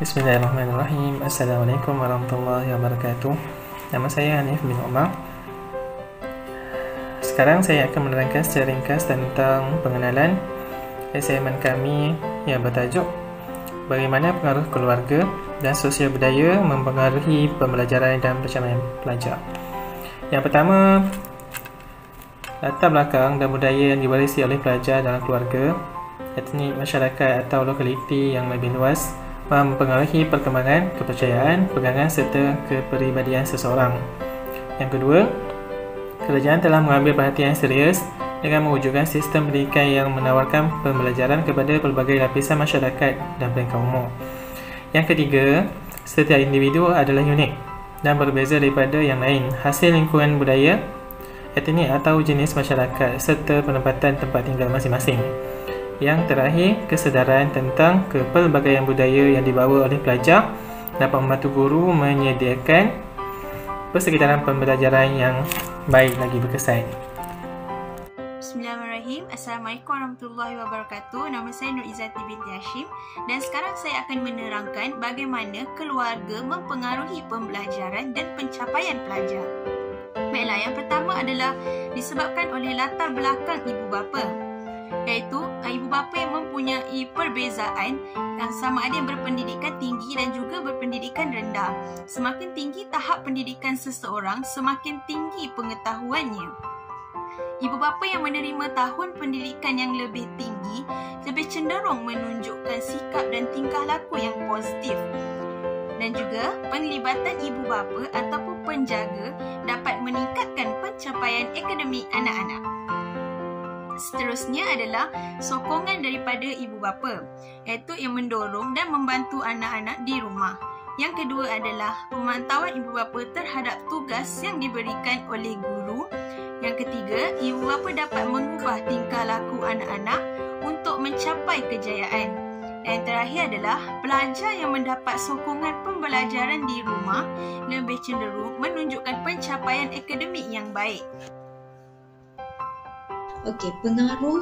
Bismillahirrahmanirrahim. Assalamualaikum warahmatullahi wabarakatuh. Nama saya Hanif bin Omar. Sekarang saya akan menerangkan secara ringkas tentang pengenalan assignment kami yang bertajuk Bagaimana pengaruh keluarga dan sosial budaya mempengaruhi pembelajaran dan pencapaian pelajar. Yang pertama, latar belakang dan budaya yang diwarisi oleh pelajar dalam keluarga, etnik, masyarakat atau lokaliti yang lebih luas mempengaruhi perkembangan, kepercayaan, pegangan serta kepribadian seseorang. Yang kedua, kerajaan telah mengambil perhatian serius dengan mewujudkan sistem pendidikan yang menawarkan pembelajaran kepada pelbagai lapisan masyarakat dan peringkat umur. Yang ketiga, setiap individu adalah unik dan berbeza daripada yang lain, hasil lingkungan budaya, etnik atau jenis masyarakat serta penempatan tempat tinggal masing-masing. Yang terakhir, kesedaran tentang kepelbagaian budaya yang dibawa oleh pelajar dapat membantu guru menyediakan persekitaran pembelajaran yang baik lagi berkesan. Bismillahirrahmanirrahim. Assalamualaikum warahmatullahi wabarakatuh. Nama saya Nur Izzati binti Hashim dan sekarang saya akan menerangkan bagaimana keluarga mempengaruhi pembelajaran dan pencapaian pelajar. Baiklah, yang pertama adalah disebabkan oleh latar belakang ibu bapa, iaitu ibu bapa yang mempunyai perbezaan yang sama ada yang berpendidikan tinggi dan juga berpendidikan rendah. Semakin tinggi tahap pendidikan seseorang, semakin tinggi pengetahuannya. Ibu bapa yang menerima tahun pendidikan yang lebih tinggi lebih cenderung menunjukkan sikap dan tingkah laku yang positif. Dan juga penglibatan ibu bapa ataupun penjaga dapat meningkatkan pencapaian akademik anak-anak. Seterusnya adalah sokongan daripada ibu bapa, iaitu yang mendorong dan membantu anak-anak di rumah. Yang kedua adalah pemantauan ibu bapa terhadap tugas yang diberikan oleh guru. Yang ketiga, ibu bapa dapat mengubah tingkah laku anak-anak untuk mencapai kejayaan. Dan yang terakhir adalah pelajar yang mendapat sokongan pembelajaran di rumah lebih cenderung menunjukkan pencapaian akademik yang baik. Okey, pengaruh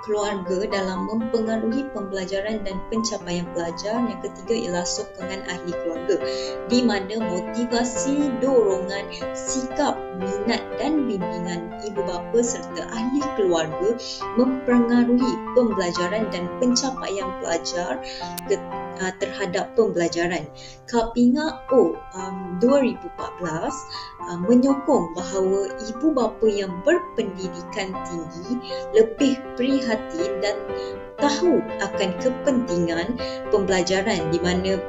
keluarga dalam mempengaruhi pembelajaran dan pencapaian pelajar. Yang ketiga ialah sokongan ahli keluarga, di mana motivasi, dorongan, sikap, minat dan bimbingan ibu bapa serta ahli keluarga mempengaruhi pembelajaran dan pencapaian pelajar terhadap pembelajaran. Kapinga O 2014 menyokong bahawa ibu bapa yang berpendidikan tinggi lebih prihatin dan tahu akan kepentingan pembelajaran, di mana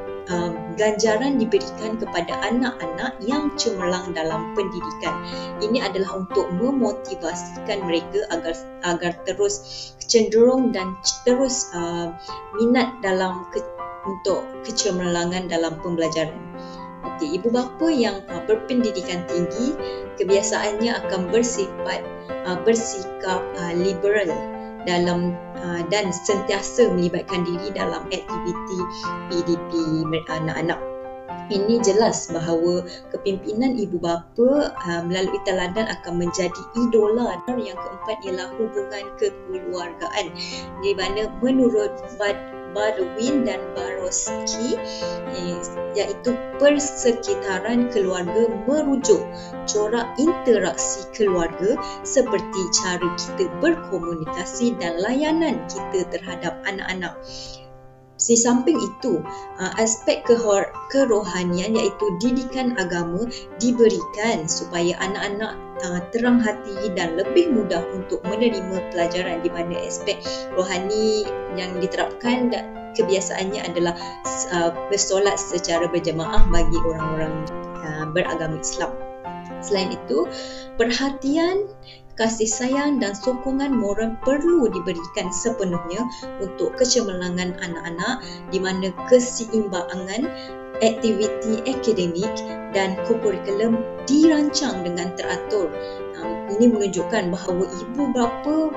ganjaran diberikan kepada anak-anak yang cemerlang dalam pendidikan. Ini adalah untuk memotivasikan mereka agar terus cenderung dan terus minat dalam untuk kecemerlangan dalam pembelajaran. Okey, ibu bapa yang berpendidikan tinggi kebiasaannya akan bersikap liberal dalam dan sentiasa melibatkan diri dalam aktiviti PDP anak-anak. Ini jelas bahawa kepimpinan ibu bapa melalui teladan akan menjadi idola. Yang keempat ialah hubungan kekeluargaan, di mana menurut Baldwin dan Barowski, iaitu persekitaran keluarga merujuk corak interaksi keluarga seperti cara kita berkomunikasi dan layanan kita terhadap anak-anak. Di samping itu, aspek kerohanian iaitu didikan agama diberikan supaya anak-anak terang hati dan lebih mudah untuk menerima pelajaran, di mana aspek rohani yang diterapkan kebiasaannya adalah bersolat secara berjemaah bagi orang-orang beragama Islam. Selain itu, perhatian, kasih sayang dan sokongan moral perlu diberikan sepenuhnya untuk kecemerlangan anak-anak, di mana keseimbangan aktiviti akademik dan kurikulum dirancang dengan teratur. Ini menunjukkan bahawa ibu bapa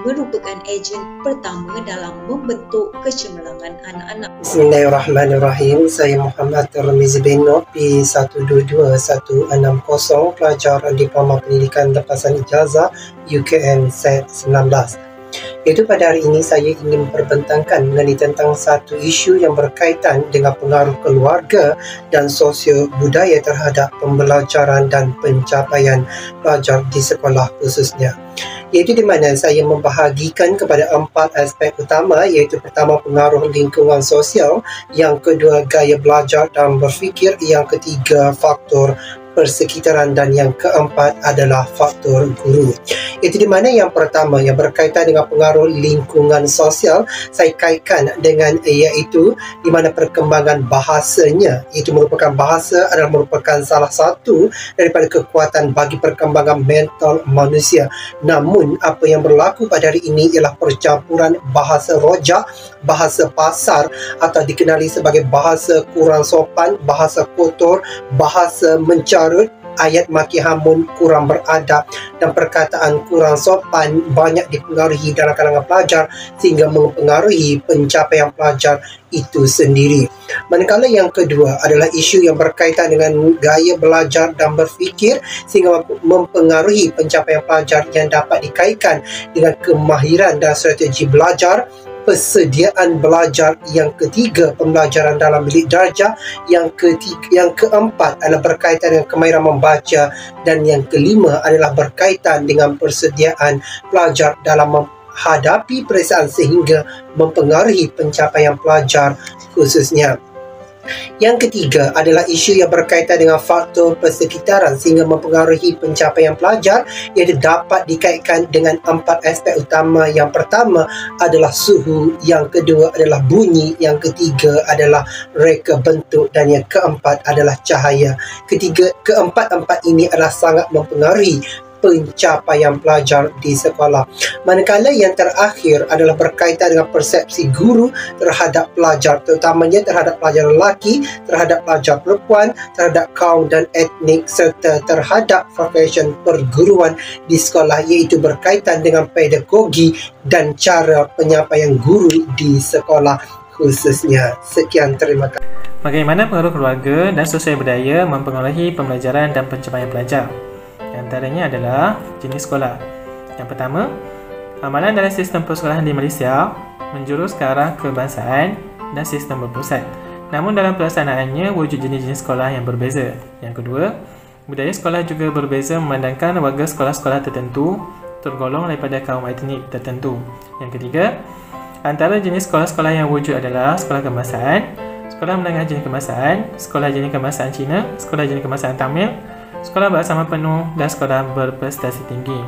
merupakan ejen pertama dalam membentuk kecemerlangan anak-anak. Bismillahirrahmanirrahim. Saya Muhammad Ramizi bin Nur, P122160, pelajar Diploma Pendidikan Lepasan Ijazah UKM Set 19. Iaitu pada hari ini saya ingin memperbentangkan mengenai tentang satu isu yang berkaitan dengan pengaruh keluarga dan sosio budaya terhadap pembelajaran dan pencapaian pelajar di sekolah khususnya. Iaitu di mana saya membahagikan kepada 4 aspek utama, iaitu pertama pengaruh lingkungan sosial, yang kedua gaya belajar dan berfikir, yang ketiga faktor persekitaran, dan yang keempat adalah faktor guru. Itu di mana yang pertama yang berkaitan dengan pengaruh lingkungan sosial, saya kaitkan dengan iaitu di mana perkembangan bahasanya. Itu merupakan bahasa adalah merupakan salah satu daripada kekuatan bagi perkembangan mental manusia. Namun apa yang berlaku pada hari ini ialah percampuran bahasa rojak, bahasa pasar atau dikenali sebagai bahasa kurang sopan, bahasa kotor, bahasa mencarut, ayat maki hamun, kurang beradab dan perkataan kurang sopan banyak dipengaruhi dalam kalangan pelajar sehingga mempengaruhi pencapaian pelajar itu sendiri. Manakala yang kedua adalah isu yang berkaitan dengan gaya belajar dan berfikir sehingga mempengaruhi pencapaian pelajar yang dapat dikaitkan dengan kemahiran dan strategi belajar, persediaan belajar, yang ketiga pembelajaran dalam bilik darjah, yang keempat adalah berkaitan dengan kemahiran membaca, dan yang kelima adalah berkaitan dengan persediaan pelajar dalam menghadapi peperiksaan sehingga mempengaruhi pencapaian pelajar khususnya. Yang ketiga adalah isu yang berkaitan dengan faktor persekitaran sehingga mempengaruhi pencapaian pelajar, iaitu dapat dikaitkan dengan 4 aspek utama. Yang pertama adalah suhu, yang kedua adalah bunyi, yang ketiga adalah reka bentuk, dan yang keempat adalah cahaya. Keempat-empat ini adalah sangat mempengaruhi pencapaian pelajar di sekolah. Manakala yang terakhir adalah berkaitan dengan persepsi guru terhadap pelajar, terutamanya terhadap pelajar lelaki, terhadap pelajar perempuan, terhadap kaum dan etnik, serta terhadap profesion perguruan di sekolah, iaitu berkaitan dengan pedagogi dan cara penyampaian guru di sekolah khususnya. Sekian, terima kasih. Bagaimana pengaruh keluarga dan sosial budaya mempengaruhi pembelajaran dan pencapaian pelajar? Antaranya adalah jenis sekolah. Yang pertama, amalan dalam sistem persekolahan di Malaysia menjurus ke arah kebangsaan dan sistem berpusat. Namun dalam pelaksanaannya wujud jenis-jenis sekolah yang berbeza. Yang kedua, budaya sekolah juga berbeza memandangkan warga sekolah-sekolah tertentu tergolong daripada kaum etnik tertentu. Yang ketiga, antara jenis sekolah-sekolah yang wujud adalah sekolah kebangsaan, sekolah menengah jenis kebangsaan, sekolah jenis kebangsaan Cina, sekolah jenis kebangsaan Tamil, sekolah bersama penuh dan sekolah berprestasi tinggi.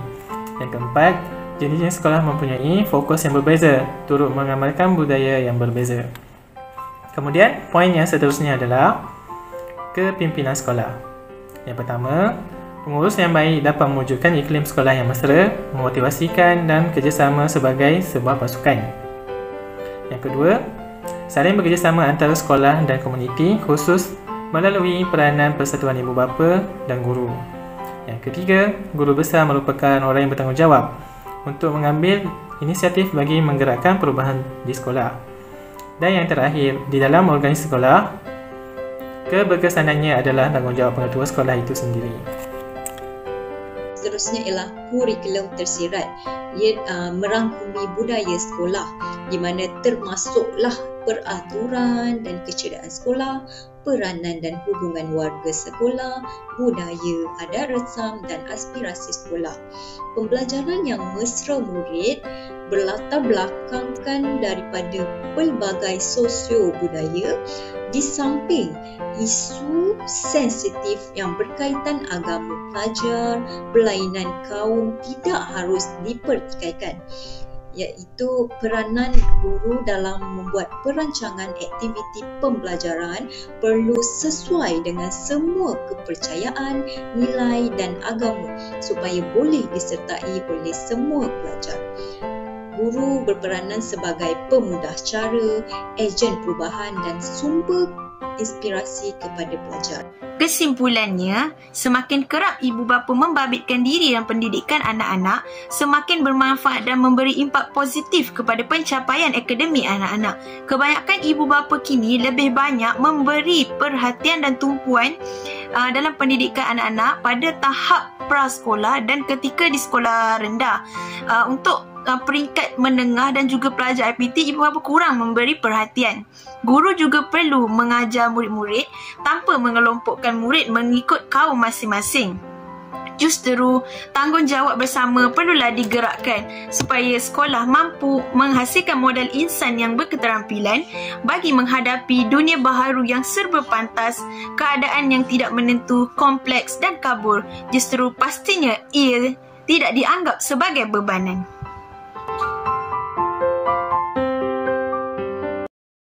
Yang keempat, jenis-jenis sekolah mempunyai fokus yang berbeza, turut mengamalkan budaya yang berbeza. Kemudian, poin yang seterusnya adalah kepimpinan sekolah. Yang pertama, pengurus yang baik dapat mewujudkan iklim sekolah yang mesra, memotivasikan dan kerjasama sebagai sebuah pasukan. Yang kedua, saling bekerjasama antara sekolah dan komuniti, khusus melalui peranan persatuan ibu bapa dan guru. Yang ketiga, guru besar merupakan orang yang bertanggungjawab untuk mengambil inisiatif bagi menggerakkan perubahan di sekolah. Dan yang terakhir, di dalam organisasi sekolah, keberkesanannya adalah tanggungjawab pengetua sekolah itu sendiri. Seterusnya ialah kurikulum tersirat. Ia merangkumi budaya sekolah di mana termasuklah peraturan dan kecederaan sekolah, peranan dan hubungan warga sekolah, budaya, adat resam dan aspirasi sekolah. Pembelajaran yang mesra murid berlatar belakangkan daripada pelbagai sosio budaya di samping isu sensitif yang berkaitan agama pelajar, berlainan kaum tidak harus dipertikaikan, iaitu peranan guru dalam membuat perancangan aktiviti pembelajaran perlu sesuai dengan semua kepercayaan, nilai dan agama supaya boleh disertai oleh semua pelajar. Guru berperanan sebagai pemudah cara, ejen perubahan dan sumber inspirasi kepada pelajar. Kesimpulannya, semakin kerap ibu bapa membabitkan diri dalam pendidikan anak-anak, semakin bermanfaat dan memberi impak positif kepada pencapaian akademik anak-anak. Kebanyakan ibu bapa kini lebih banyak memberi perhatian dan tumpuan dalam pendidikan anak-anak pada tahap prasekolah dan ketika di sekolah rendah untuk peringkat menengah dan juga pelajar IPT, ibu bapa kurang memberi perhatian. Guru juga perlu mengajar murid-murid tanpa mengelompokkan murid mengikut kaum masing-masing. Justeru, tanggungjawab bersama perlulah digerakkan supaya sekolah mampu menghasilkan modal insan yang berketerampilan bagi menghadapi dunia baharu yang serba pantas, keadaan yang tidak menentu, kompleks dan kabur. Justeru pastinya ia tidak dianggap sebagai bebanan.